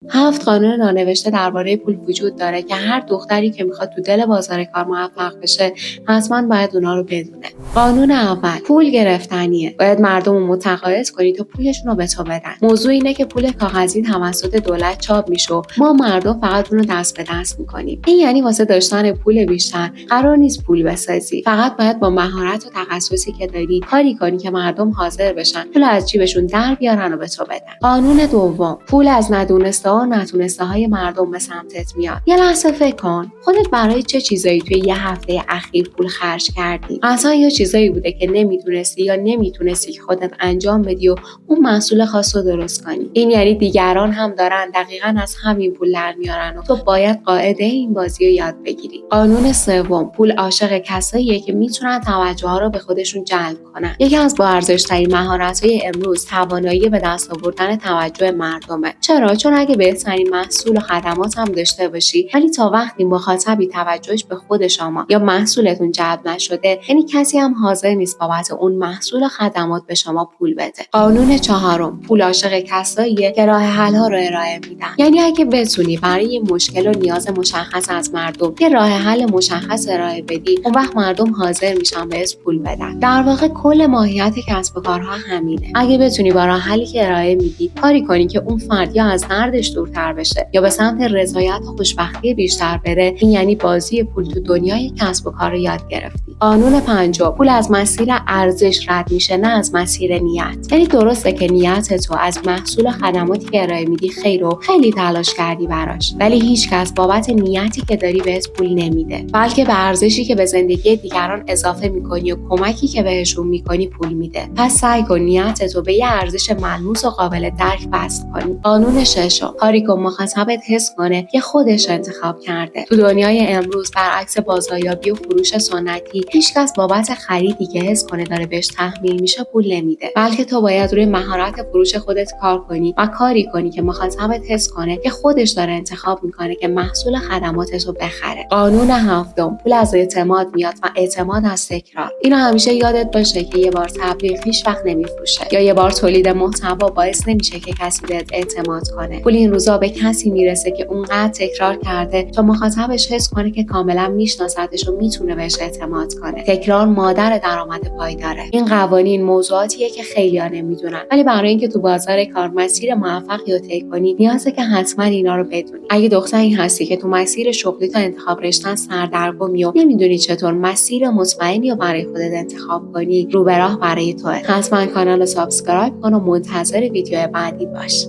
7 قانون نانوشته درباره پول وجود داره که هر دختری که میخواد تو دل بازار کار موفق بشه حتما باید اونا رو بدونه. قانون اول، پول گرفتنیه. باید مردم رو متقاعد کنی تا پولشون رو به تو بدن. موضوع اینه که پول کاغذی توسط دولت چاپ میشه، ما مردم فقط اون رو دست به دست میکنیم. این یعنی واسه داشتن پول بیشتر قرار نیست پول بسازی. فقط باید با مهارت و تخصصی که داری کاری کنی که مردم حاضر بشن پول از جیبشون در بیارن و به تو بدن. قانون دوم، پول از ندونسته ها و نتونسته های مردم به سمتت میاد. یه لحظه فکر کن، خودت برای چه چیزایی توی یه هفته اخیر پول خرج کردی؟ اصلا یه چیزایی بوده که نمیدونستی یا نمیتونستی که خودت انجام بدی و اون محصول خاص رو درست کنی. این یعنی دیگران هم دارن دقیقاً از همین پول در میارن و تو باید قاعده این بازی رو یاد بگیری. قانون سوم، پول عاشق کساییه که میتونن توجه ها رو به خودشون جلب کنن. یکی از با ارزش‌ترین مهارت‌های امروز توانایی به دست آوردن توجه مردمه. چرا؟ چون اگه بهترین محصول و خدمات هم داشته باشی ولی تا وقتی مخاطبی توجهش به خود شما یا محصولتون جلب نشده، یعنی کسی هم حاضر نیست بابت اون محصول و خدمات به شما پول بده. قانون چهارم، پول عاشق کساییه که راه حل‌ها رو ارائه میدن. یعنی اگه بتونی برای مشکل و نیاز مشخص از مردم یه راه حل مشخص ارائه بدی، اون وقت مردم حاضر میشن بهت پول بدن. در واقع کل ماهیت کسب و کارها همینه. اگه بتونی با راه حلی که ارائه میدی کاری کنی که اون فرد یا از دردش دورتر بشه یا به سمت رضایت و خوشبختی بیشتر بره، این یعنی بازی پول تو دنیای کسب و کار رو یاد گرفتی. قانون پنجم، پول از مسیر ارزش رد میشه نه از مسیر نیت. یعنی درسته که نیت تو از محصول و خدماتی که ارائه میدی خیر و خیلی تلاش کردی براش، ولی هیچ کس بابت نیتی که داری بهت پول نمیده، بلکه به ارزشی که به زندگی دیگران اضافه میکنی و کمکی که بهشون میکنی پول میده. پس سعی کن نیت تو به یه ارزش ملموس و قابل درک وصل کنی. قانون ششم، کاری که مخاطبت حس کنه که خودش انتخاب کرده. تو دنیای امروز برعکس بازاریابی و فروش سنتی، هیچکس بابت خریدی که حس کنه داره بهش تحمیل میشه پول نمیده، بلکه تو باید روی مهارت فروش خودت کار کنی و کاری کنی که مخاطبت حس کنه که خودش داره انتخاب میکنه که محصول خدماتت رو بخره. قانون هفتم، پول از اعتماد میاد و اعتماد از تکرار. اینو همیشه یادت باشه که یه بار تبلیغ هیچ وقت نمیفروشه یا یه بار تولید محتوا باعث نمیشه که کسی بهت اعتماد کنه. پول این روزا به کسی میرسه که اونقدر تکرار کرده تا مخاطبش حس کنه که کاملا میشناستش و میتونه بهش اعتماد کنه. تکرار مادر درآمد پایداره. این قوانین موضوعاتیه که خیلی‌ها نمیدونن، ولی برای اینکه تو بازار کار مسیر موفقی رو طی کنی نیازه که حتما اینا رو بدونی. اگه دختری هستی که تو مسیر شغلی تا انتخاب رشته سردرگمی و نمیدونی چطور مسیر مطمئنی رو برای خودت انتخاب کنی، رو به راه برای توئه. حتما کانال رو سابسکرایب کن و منتظر ویدیو بعدی باش.